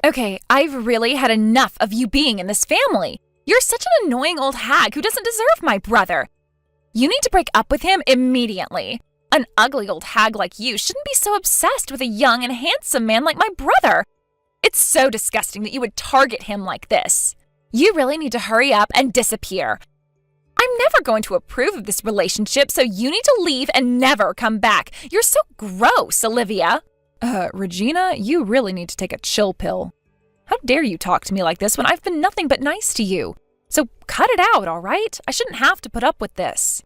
Okay, I've really had enough of you being in this family. You're such an annoying old hag who doesn't deserve my brother. You need to break up with him immediately. An ugly old hag like you shouldn't be so obsessed with a young and handsome man like my brother. It's so disgusting that you would target him like this. You really need to hurry up and disappear. I'm never going to approve of this relationship, so you need to leave and never come back. You're so gross, Olivia. Regina, you really need to take a chill pill. How dare you talk to me like this when I've been nothing but nice to you? So cut it out, all right? I shouldn't have to put up with this.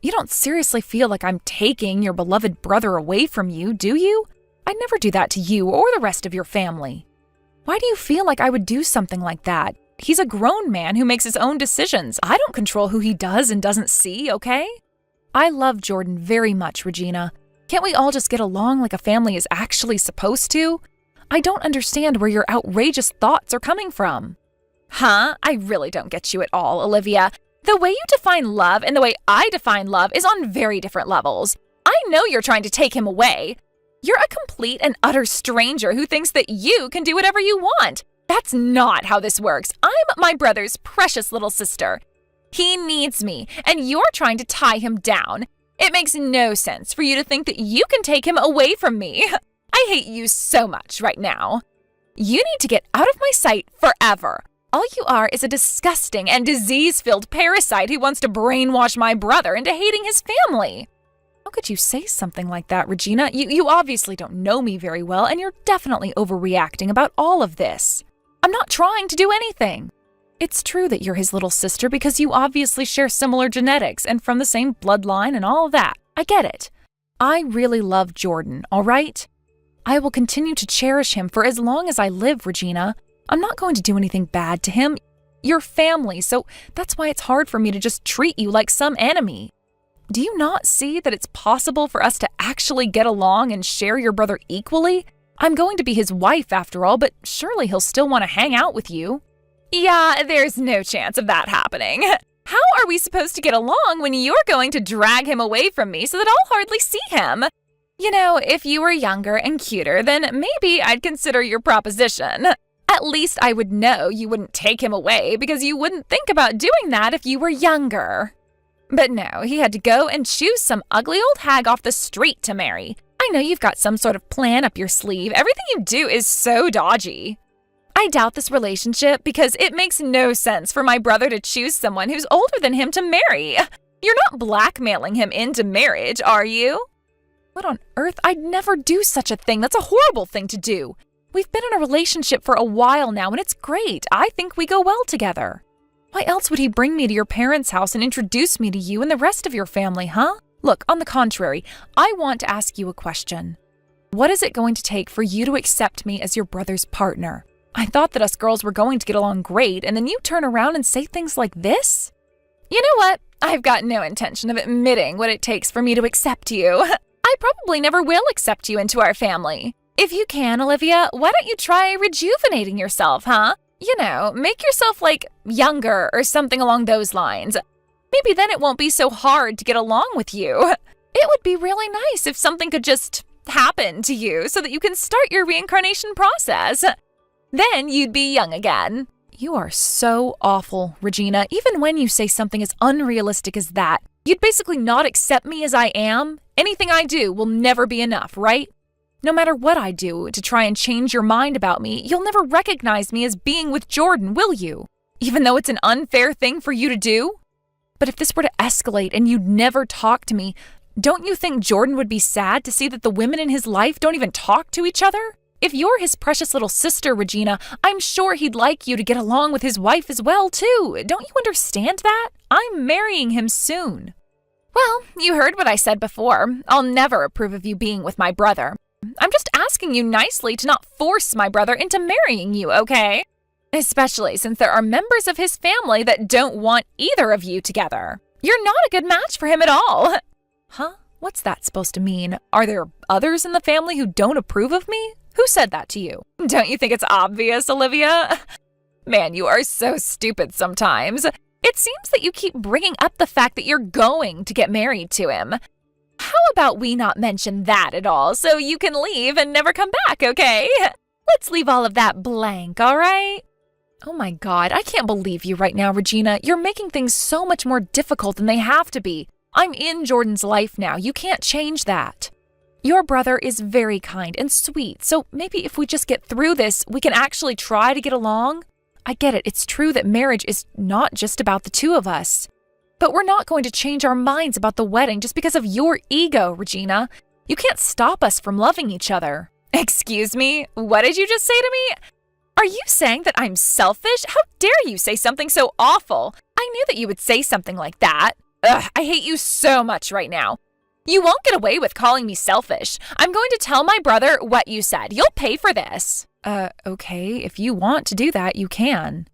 You don't seriously feel like I'm taking your beloved brother away from you, do you? I'd never do that to you or the rest of your family. Why do you feel like I would do something like that? He's a grown man who makes his own decisions. I don't control who he does and doesn't see, okay? I love Jordan very much, Regina. Can't we all just get along like a family is actually supposed to? I don't understand where your outrageous thoughts are coming from. Huh? I really don't get you at all, Olivia. The way you define love and the way I define love is on very different levels. I know you're trying to take him away. You're a complete and utter stranger who thinks that you can do whatever you want. That's not how this works. I'm my brother's precious little sister. He needs me, and you're trying to tie him down. It makes no sense for you to think that you can take him away from me. I hate you so much right now. You need to get out of my sight forever. All you are is a disgusting and disease-filled parasite who wants to brainwash my brother into hating his family. How could you say something like that, Regina? You obviously don't know me very well, and you're definitely overreacting about all of this. I'm not trying to do anything. It's true that you're his little sister because you obviously share similar genetics and from the same bloodline and all of that. I get it. I really love Jordan, all right? I will continue to cherish him for as long as I live, Regina. I'm not going to do anything bad to him. You're family, so that's why it's hard for me to just treat you like some enemy. Do you not see that it's possible for us to actually get along and share your brother equally? I'm going to be his wife after all, but surely he'll still want to hang out with you. Yeah, there's no chance of that happening. How are we supposed to get along when you're going to drag him away from me so that I'll hardly see him? You know, if you were younger and cuter, then maybe I'd consider your proposition. At least I would know you wouldn't take him away because you wouldn't think about doing that if you were younger. But no, he had to go and choose some ugly old hag off the street to marry. I know you've got some sort of plan up your sleeve. Everything you do is so dodgy. I doubt this relationship because it makes no sense for my brother to choose someone who's older than him to marry. You're not blackmailing him into marriage, are you? What on earth? I'd never do such a thing. That's a horrible thing to do. We've been in a relationship for a while now, and it's great. I think we go well together. Why else would he bring me to your parents' house and introduce me to you and the rest of your family, huh? Look, on the contrary, I want to ask you a question. What is it going to take for you to accept me as your brother's partner? I thought that us girls were going to get along great, and then you turn around and say things like this? You know what? I've got no intention of admitting what it takes for me to accept you. I probably never will accept you into our family. If you can, Olivia, why don't you try rejuvenating yourself, huh? You know, make yourself, younger or something along those lines. Maybe then it won't be so hard to get along with you. It would be really nice if something could just happen to you so that you can start your reincarnation process. Then you'd be young again. You are so awful, Regina. Even when you say something as unrealistic as that, you'd basically not accept me as I am. Anything I do will never be enough, right? No matter what I do to try and change your mind about me, you'll never recognize me as being with Jordan, will you? Even though it's an unfair thing for you to do? But if this were to escalate and you'd never talk to me, don't you think Jordan would be sad to see that the women in his life don't even talk to each other? If you're his precious little sister, Regina, I'm sure he'd like you to get along with his wife as well, too. Don't you understand that? I'm marrying him soon. Well, you heard what I said before. I'll never approve of you being with my brother. I'm just asking you nicely to not force my brother into marrying you, okay? Especially since there are members of his family that don't want either of you together. You're not a good match for him at all. Huh? What's that supposed to mean? Are there others in the family who don't approve of me? Who said that to you? Don't you think it's obvious, Olivia? Man, you are so stupid sometimes. It seems that you keep bringing up the fact that you're going to get married to him. How about we not mention that at all so you can leave and never come back, okay? Let's leave all of that blank, all right? Oh my God, I can't believe you right now, Regina. You're making things so much more difficult than they have to be. I'm in Jordan's life now. You can't change that. Your brother is very kind and sweet, so maybe if we just get through this, we can actually try to get along. I get it. It's true that marriage is not just about the two of us. But we're not going to change our minds about the wedding just because of your ego, Regina. You can't stop us from loving each other. Excuse me? What did you just say to me? Are you saying that I'm selfish? How dare you say something so awful? I knew that you would say something like that. Ugh, I hate you so much right now. You won't get away with calling me selfish. I'm going to tell my brother what you said. You'll pay for this. Okay, if you want to do that, you can.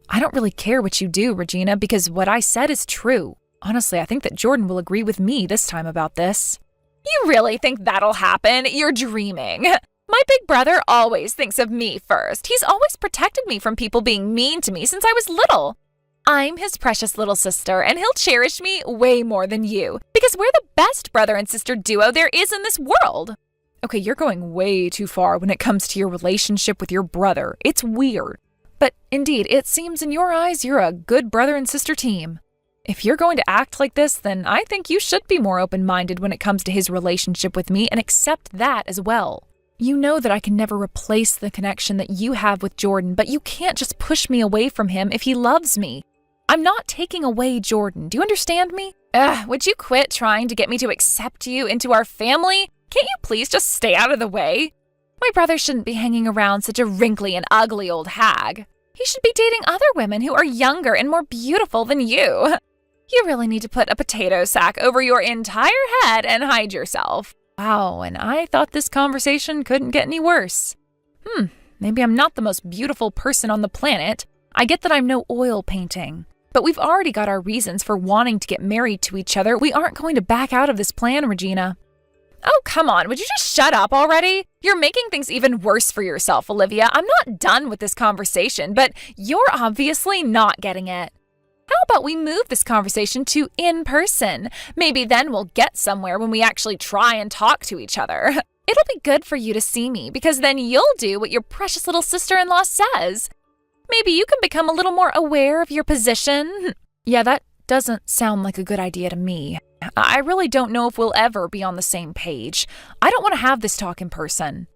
I don't really care what you do, Regina, because what I said is true. Honestly, I think that Jordan will agree with me this time about this. You really think that'll happen? You're dreaming. My big brother always thinks of me first. He's always protected me from people being mean to me since I was little. I'm his precious little sister, and he'll cherish me way more than you, because we're the best brother and sister duo there is in this world. Okay, you're going way too far when it comes to your relationship with your brother. It's weird. But indeed, it seems in your eyes you're a good brother and sister team. If you're going to act like this, then I think you should be more open-minded when it comes to his relationship with me and accept that as well. You know that I can never replace the connection that you have with Jordan, but you can't just push me away from him if he loves me. I'm not taking away Jordan. Do you understand me? Would you quit trying to get me to accept you into our family? Can't you please just stay out of the way? My brother shouldn't be hanging around such a wrinkly and ugly old hag. He should be dating other women who are younger and more beautiful than you. You really need to put a potato sack over your entire head and hide yourself. Wow, and I thought this conversation couldn't get any worse. Maybe I'm not the most beautiful person on the planet. I get that I'm no oil painting. But we've already got our reasons for wanting to get married to each other. We aren't going to back out of this plan, Regina. Oh, come on. Would you just shut up already? You're making things even worse for yourself, Olivia. I'm not done with this conversation, but you're obviously not getting it. How about we move this conversation to in person? Maybe then we'll get somewhere when we actually try and talk to each other. It'll be good for you to see me, because then you'll do what your precious little sister-in-law says. Maybe you can become a little more aware of your position. Yeah, that doesn't sound like a good idea to me. I really don't know if we'll ever be on the same page. I don't want to have this talk in person.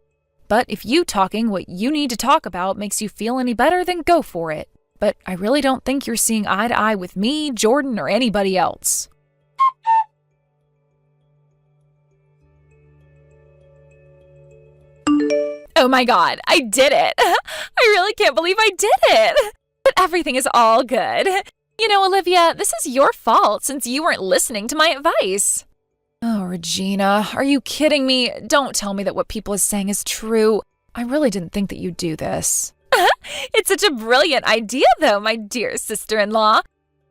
But if you talking what you need to talk about makes you feel any better, then go for it. But I really don't think you're seeing eye to eye with me, Jordan, or anybody else. Oh my God, I did it. I really can't believe I did it. But everything is all good. You know, Olivia, this is your fault since you weren't listening to my advice. Oh, Regina, are you kidding me? Don't tell me that what people are saying is true. I really didn't think that you'd do this. It's such a brilliant idea, though, my dear sister-in-law.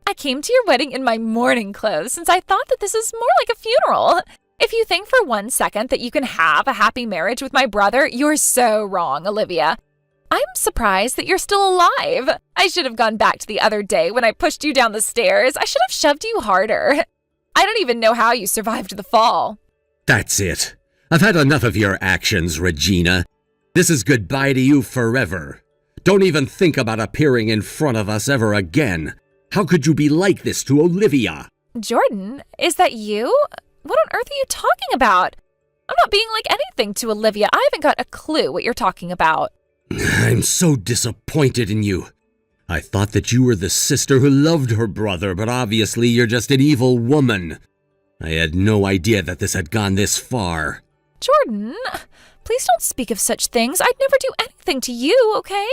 I came to your wedding in my mourning clothes since I thought that this is more like a funeral. If you think for 1 second that you can have a happy marriage with my brother, you're so wrong, Olivia. I'm surprised that you're still alive. I should have gone back to the other day when I pushed you down the stairs. I should have shoved you harder. I don't even know how you survived the fall. That's it. I've had enough of your actions, Regina. This is goodbye to you forever. Don't even think about appearing in front of us ever again. How could you be like this to Olivia? Jordan, is that you? What on earth are you talking about? I'm not being like anything to Olivia. I haven't got a clue what you're talking about. I'm so disappointed in you. I thought that you were the sister who loved her brother, but obviously you're just an evil woman. I had no idea that this had gone this far. Jordan, please don't speak of such things. I'd never do anything to you, okay?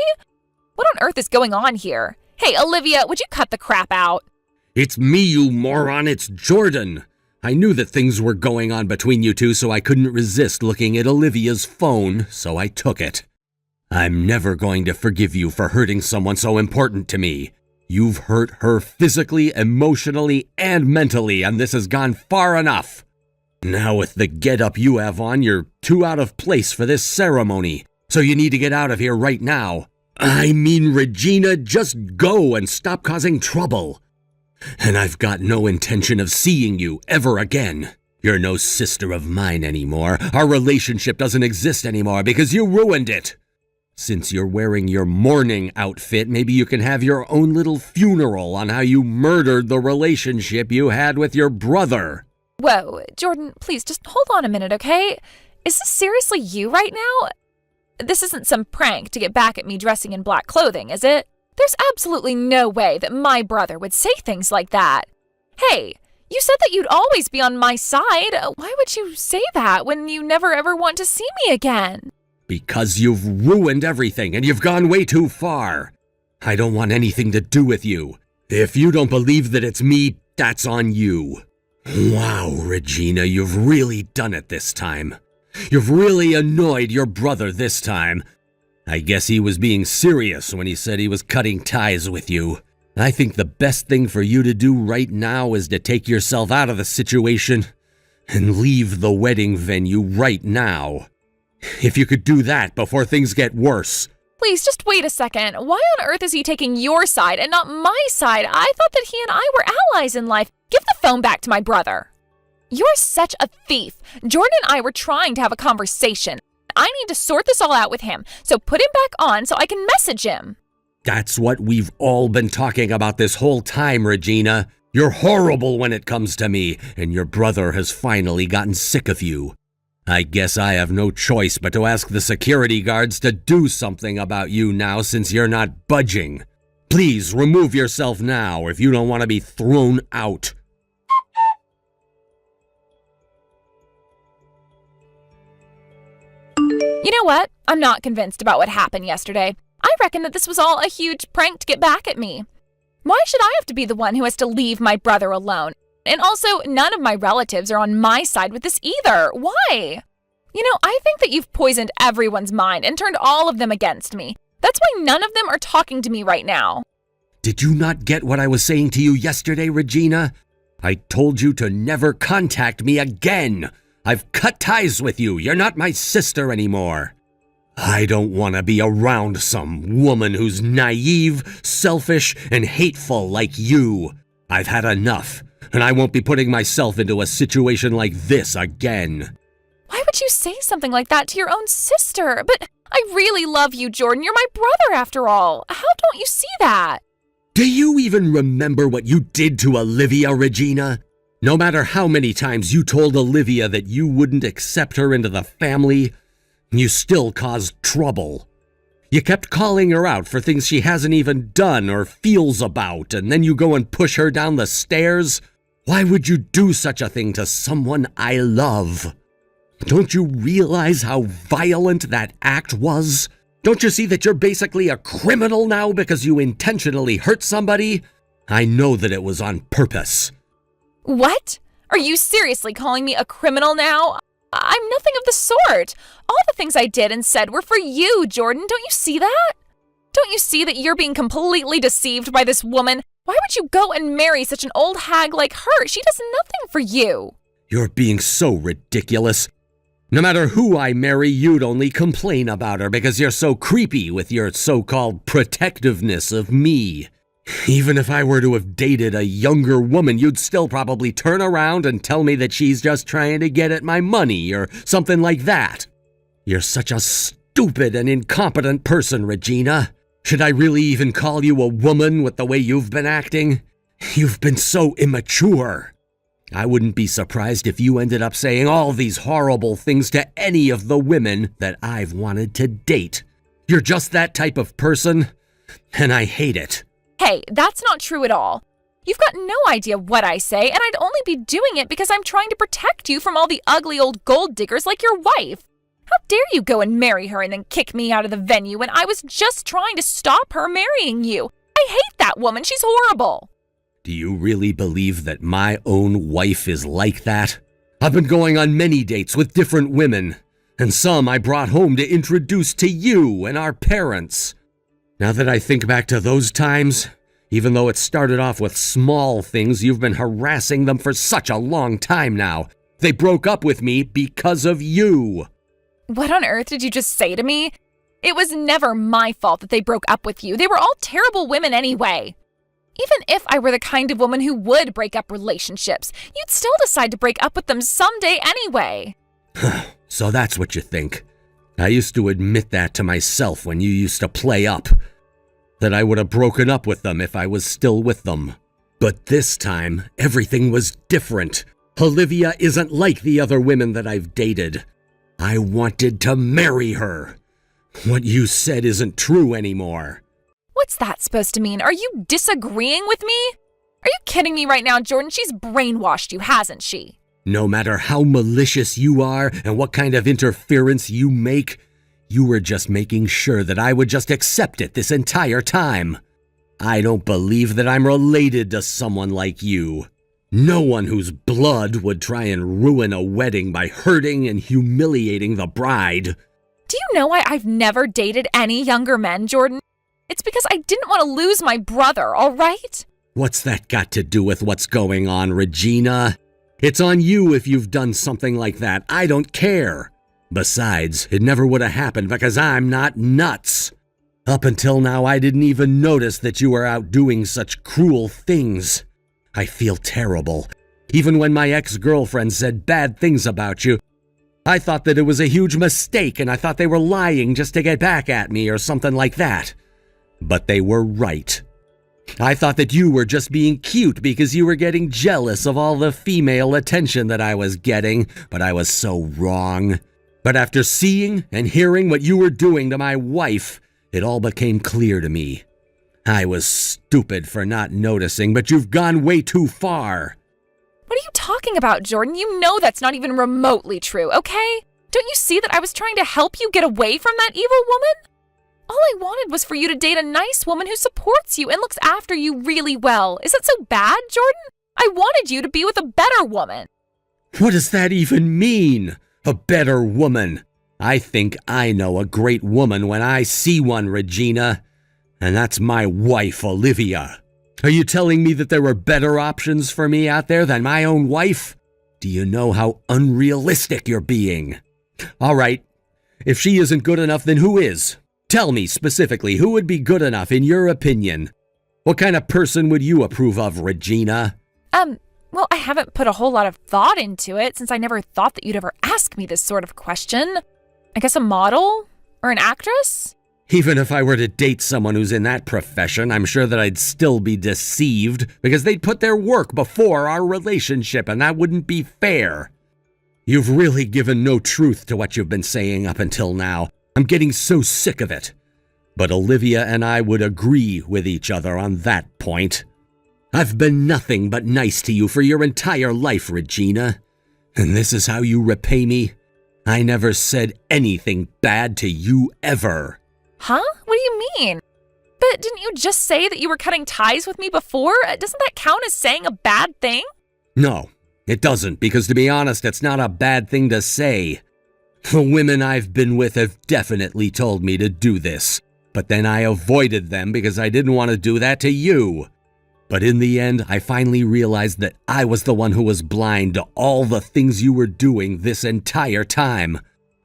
What on earth is going on here? Hey, Olivia, would you cut the crap out? It's me, you moron. It's Jordan. I knew that things were going on between you two, so I couldn't resist looking at Olivia's phone, so I took it. I'm never going to forgive you for hurting someone so important to me. You've hurt her physically, emotionally, and mentally, and this has gone far enough. Now with the get-up you have on, you're too out of place for this ceremony, so you need to get out of here right now. I mean, Regina, just go and stop causing trouble. And I've got no intention of seeing you ever again. You're no sister of mine anymore. Our relationship doesn't exist anymore because you ruined it. Since you're wearing your mourning outfit, maybe you can have your own little funeral on how you murdered the relationship you had with your brother. Whoa, Jordan, please just hold on a minute, okay? Is this seriously you right now? This isn't some prank to get back at me dressing in black clothing, is it? There's absolutely no way that my brother would say things like that. Hey, you said that you'd always be on my side. Why would you say that when you never ever want to see me again? Because you've ruined everything and you've gone way too far. I don't want anything to do with you. If you don't believe that it's me, that's on you. Wow, Regina, you've really done it this time. You've really annoyed your brother this time. I guess he was being serious when he said he was cutting ties with you. I think the best thing for you to do right now is to take yourself out of the situation and leave the wedding venue right now. If you could do that before things get worse. Please, just wait a second. Why on earth is he taking your side and not my side? I thought that he and I were allies in life. Give the phone back to my brother. You're such a thief. Jordan and I were trying to have a conversation. I need to sort this all out with him, so put him back on so I can message him. That's what we've all been talking about this whole time, Regina. You're horrible when it comes to me, and your brother has finally gotten sick of you. I guess I have no choice but to ask the security guards to do something about you now since you're not budging. Please remove yourself now if you don't want to be thrown out. You know what? I'm not convinced about what happened yesterday. I reckon that this was all a huge prank to get back at me. Why should I have to be the one who has to leave my brother alone? And also, none of my relatives are on my side with this either. Why? You know, I think that you've poisoned everyone's mind and turned all of them against me. That's why none of them are talking to me right now. Did you not get what I was saying to you yesterday, Regina? I told you to never contact me again. I've cut ties with you. You're not my sister anymore. I don't want to be around some woman who's naive, selfish, and hateful like you. I've had enough, and I won't be putting myself into a situation like this again. Why would you say something like that to your own sister? But I really love you, Jordan. You're my brother after all. How don't you see that? Do you even remember what you did to Olivia, Regina? No matter how many times you told Olivia that you wouldn't accept her into the family, you still caused trouble. You kept calling her out for things she hasn't even done or feels about, and then you go and push her down the stairs? Why would you do such a thing to someone I love? Don't you realize how violent that act was? Don't you see that you're basically a criminal now because you intentionally hurt somebody? I know that it was on purpose. What? Are you seriously calling me a criminal now? I'm nothing of the sort. All the things I did and said were for you, Jordan. Don't you see that? Don't you see that you're being completely deceived by this woman? Why would you go and marry such an old hag like her? She does nothing for you. You're being so ridiculous. No matter who I marry, you'd only complain about her because you're so creepy with your so-called protectiveness of me. Even if I were to have dated a younger woman, you'd still probably turn around and tell me that she's just trying to get at my money or something like that. You're such a stupid and incompetent person, Regina. Should I really even call you a woman with the way you've been acting? You've been so immature. I wouldn't be surprised if you ended up saying all these horrible things to any of the women that I've wanted to date. You're just that type of person, and I hate it. Hey, that's not true at all. You've got no idea what I say, and I'd only be doing it because I'm trying to protect you from all the ugly old gold diggers like your wife. How dare you go and marry her and then kick me out of the venue when I was just trying to stop her marrying you? I hate that woman. She's horrible. Do you really believe that my own wife is like that? I've been going on many dates with different women, and some I brought home to introduce to you and our parents. Now that I think back to those times, even though it started off with small things, you've been harassing them for such a long time now. They broke up with me because of you. What on earth did you just say to me? It was never my fault that they broke up with you. They were all terrible women anyway. Even if I were the kind of woman who would break up relationships, you'd still decide to break up with them someday anyway. So that's what you think. I used to admit that to myself when you used to play up, that I would have broken up with them if I was still with them. But this time, everything was different. Olivia isn't like the other women that I've dated. I wanted to marry her. What you said isn't true anymore. What's that supposed to mean? Are you disagreeing with me? Are you kidding me right now, Jordan? She's brainwashed you, hasn't she? No matter how malicious you are and what kind of interference you make, you were just making sure that I would just accept it this entire time. I don't believe that I'm related to someone like you. No one whose blood would try and ruin a wedding by hurting and humiliating the bride. Do you know why I've never dated any younger men, Jordan? It's because I didn't want to lose my brother, all right? What's that got to do with what's going on, Regina? It's on you if you've done something like that. I don't care. Besides, it never would have happened because I'm not nuts. Up until now, I didn't even notice that you were out doing such cruel things. I feel terrible. Even when my ex-girlfriend said bad things about you, I thought that it was a huge mistake and I thought they were lying just to get back at me or something like that. But they were right. I thought that you were just being cute because you were getting jealous of all the female attention that I was getting, but I was so wrong. But after seeing and hearing what you were doing to my wife, it all became clear to me. I was stupid for not noticing, but you've gone way too far. What are you talking about, Jordan? You know that's not even remotely true, okay? Don't you see that I was trying to help you get away from that evil woman? All I wanted was for you to date a nice woman who supports you and looks after you really well. Is that so bad, Jordan? I wanted you to be with a better woman. What does that even mean? A better woman? I think I know a great woman when I see one, Regina. And that's my wife, Olivia. Are you telling me that there were better options for me out there than my own wife? Do you know how unrealistic you're being? All right, if she isn't good enough, then who is? Tell me specifically, who would be good enough in your opinion? What kind of person would you approve of, Regina? Well, I haven't put a whole lot of thought into it since I never thought that you'd ever ask me this sort of question. I guess a model? Or an actress? Even if I were to date someone who's in that profession, I'm sure that I'd still be deceived because they'd put their work before our relationship, and that wouldn't be fair. You've really given no truth to what you've been saying up until now. I'm getting so sick of it. But Olivia and I would agree with each other on that point. I've been nothing but nice to you for your entire life, Regina. And this is how you repay me? I never said anything bad to you ever. Huh? What do you mean? But didn't you just say that you were cutting ties with me before? Doesn't that count as saying a bad thing? No, it doesn't, because to be honest, it's not a bad thing to say. The women I've been with have definitely told me to do this, but then I avoided them because I didn't want to do that to you. But in the end, I finally realized that I was the one who was blind to all the things you were doing this entire time.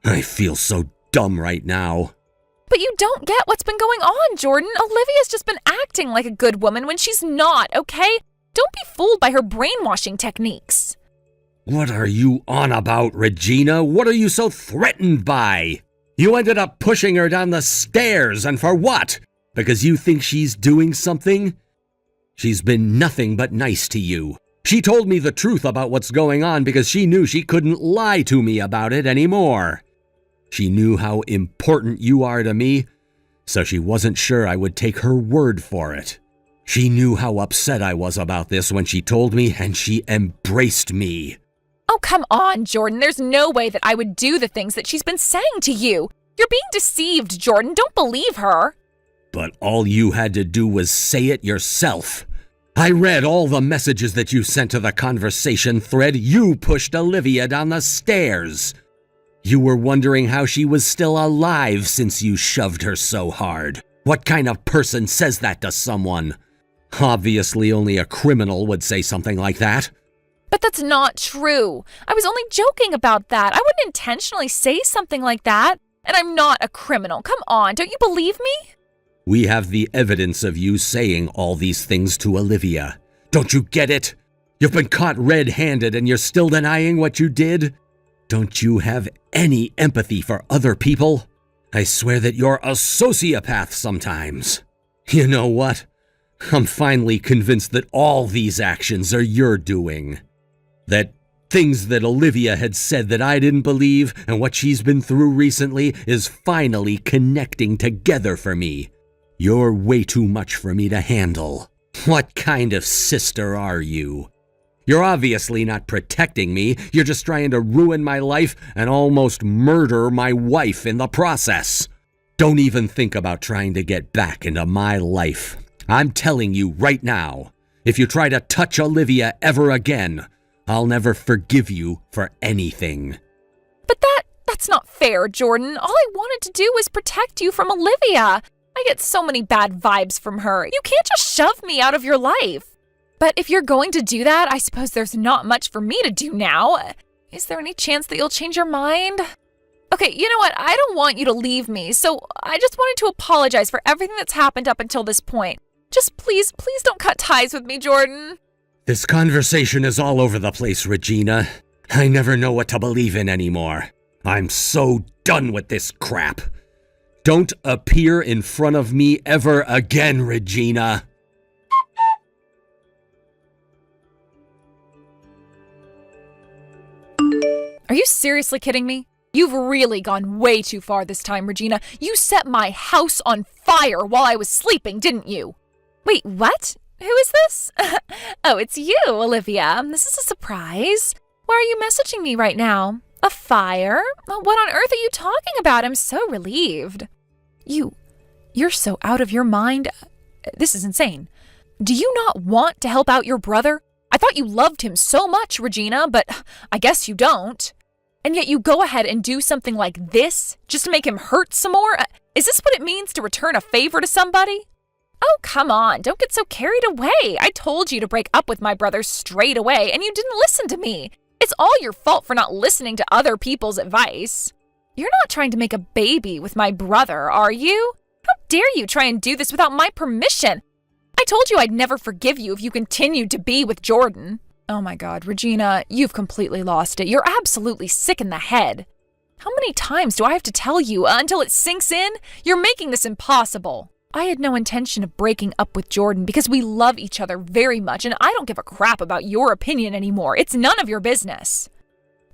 I feel so dumb right now. But you don't get what's been going on, Jordan. Olivia's just been acting like a good woman when she's not, okay? Don't be fooled by her brainwashing techniques. What are you on about, Regina? What are you so threatened by? You ended up pushing her down the stairs, and for what? Because you think she's doing something? She's been nothing but nice to you. She told me the truth about what's going on because she knew she couldn't lie to me about it anymore. She knew how important you are to me, so she wasn't sure I would take her word for it. She knew how upset I was about this when she told me, and she embraced me. Oh, come on, Jordan. There's no way that I would do the things that she's been saying to you. You're being deceived, Jordan. Don't believe her. But all you had to do was say it yourself. I read all the messages that you sent to the conversation thread. You pushed Olivia down the stairs. You were wondering how she was still alive since you shoved her so hard. What kind of person says that to someone? Obviously, only a criminal would say something like that. But that's not true. I was only joking about that. I wouldn't intentionally say something like that. And I'm not a criminal. Come on, don't you believe me? We have the evidence of you saying all these things to Olivia. Don't you get it? You've been caught red-handed and you're still denying what you did? Don't you have any empathy for other people? I swear that you're a sociopath sometimes. You know what? I'm finally convinced that all these actions are your doing. That things that Olivia had said that I didn't believe and what she's been through recently is finally connecting together for me. You're way too much for me to handle. What kind of sister are you? You're obviously not protecting me. You're just trying to ruin my life and almost murder my wife in the process. Don't even think about trying to get back into my life. I'm telling you right now, if you try to touch Olivia ever again, I'll never forgive you for anything. But that's not fair, Jordan. All I wanted to do was protect you from Olivia. I get so many bad vibes from her. You can't just shove me out of your life. But if you're going to do that, I suppose there's not much for me to do now. Is there any chance that you'll change your mind? Okay, you know what? I don't want you to leave me, so I just wanted to apologize for everything that's happened up until this point. Just please don't cut ties with me, Jordan. This conversation is all over the place, Regina. I never know what to believe in anymore. I'm so done with this crap. Don't appear in front of me ever again, Regina. Are you seriously kidding me? You've really gone way too far this time, Regina. You set my house on fire while I was sleeping, didn't you? Wait, what? Who is this? Oh, it's you, Olivia. This is a surprise. Why are you messaging me right now? A fire? What on earth are you talking about? I'm so relieved. You're so out of your mind. This is insane. Do you not want to help out your brother? I thought you loved him so much, Regina, but I guess you don't. And yet you go ahead and do something like this just to make him hurt some more? Is this what it means to return a favor to somebody? Oh, come on. Don't get so carried away. I told you to break up with my brother straight away, and you didn't listen to me. It's all your fault for not listening to other people's advice. You're not trying to make a baby with my brother, are you? How dare you try and do this without my permission? I told you I'd never forgive you if you continued to be with Jordan. Oh my God, Regina, you've completely lost it. You're absolutely sick in the head. How many times do I have to tell you until it sinks in? You're making this impossible. I had no intention of breaking up with Jordan because we love each other very much and I don't give a crap about your opinion anymore. It's none of your business.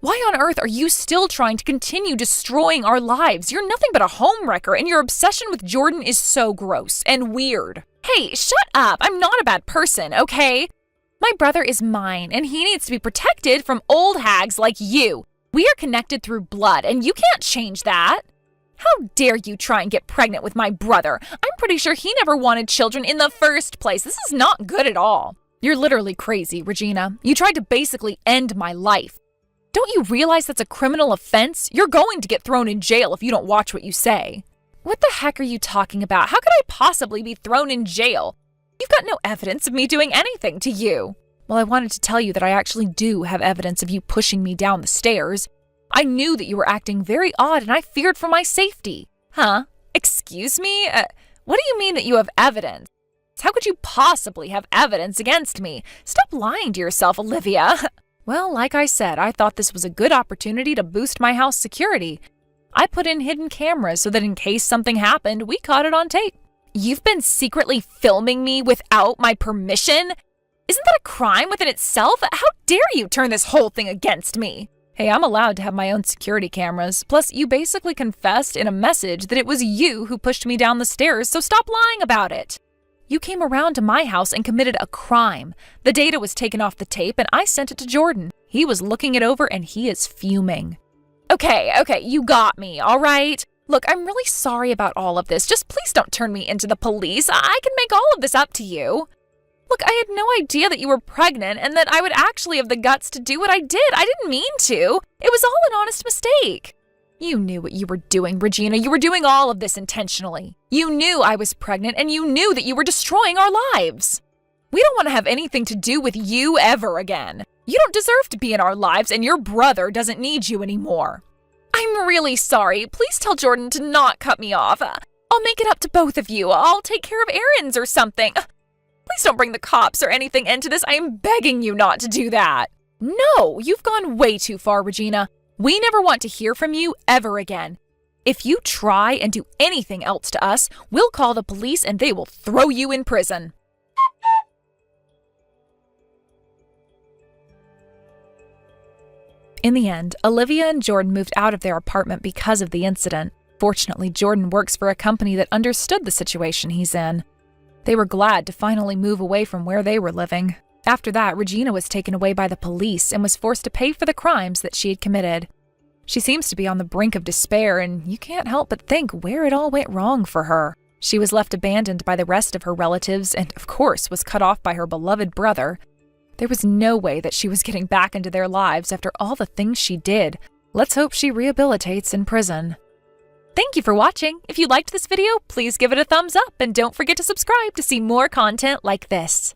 Why on earth are you still trying to continue destroying our lives? You're nothing but a homewrecker and your obsession with Jordan is so gross and weird. Hey, shut up. I'm not a bad person, okay? My brother is mine and he needs to be protected from old hags like you. We are connected through blood and you can't change that. How dare you try and get pregnant with my brother? I'm pretty sure he never wanted children in the first place. This is not good at all. You're literally crazy, Regina. You tried to basically end my life. Don't you realize that's a criminal offense? You're going to get thrown in jail if you don't watch what you say. What the heck are you talking about? How could I possibly be thrown in jail? You've got no evidence of me doing anything to you. Well, I wanted to tell you that I actually do have evidence of you pushing me down the stairs. I knew that you were acting very odd and I feared for my safety. Huh? Excuse me? What do you mean that you have evidence? How could you possibly have evidence against me? Stop lying to yourself, Olivia. Well, like I said, I thought this was a good opportunity to boost my house security. I put in hidden cameras so that in case something happened, we caught it on tape. You've been secretly filming me without my permission? Isn't that a crime within itself? How dare you turn this whole thing against me? Hey, I'm allowed to have my own security cameras. Plus, you basically confessed in a message that it was you who pushed me down the stairs, so stop lying about it. You came around to my house and committed a crime. The data was taken off the tape and I sent it to Jordan. He was looking it over and he is fuming. Okay, you got me, all right? Look, I'm really sorry about all of this. Just please don't turn me into the police. I can make all of this up to you. Look, I had no idea that you were pregnant and that I would actually have the guts to do what I did. I didn't mean to. It was all an honest mistake. You knew what you were doing, Regina. You were doing all of this intentionally. You knew I was pregnant and you knew that you were destroying our lives. We don't want to have anything to do with you ever again. You don't deserve to be in our lives and your brother doesn't need you anymore. I'm really sorry. Please tell Jordan to not cut me off. I'll make it up to both of you. I'll take care of errands or something. Please don't bring the cops or anything into this. I am begging you not to do that. No, you've gone way too far, Regina. We never want to hear from you ever again. If you try and do anything else to us, we'll call the police and they will throw you in prison. In the end, Olivia and Jordan moved out of their apartment because of the incident. Fortunately, Jordan works for a company that understood the situation he's in. They were glad to finally move away from where they were living. After that, Regina was taken away by the police and was forced to pay for the crimes that she had committed. She seems to be on the brink of despair, and you can't help but think where it all went wrong for her. She was left abandoned by the rest of her relatives and, of course, was cut off by her beloved brother. There was no way that she was getting back into their lives after all the things she did. Let's hope she rehabilitates in prison. Thank you for watching. If you liked this video, please give it a thumbs up and don't forget to subscribe to see more content like this.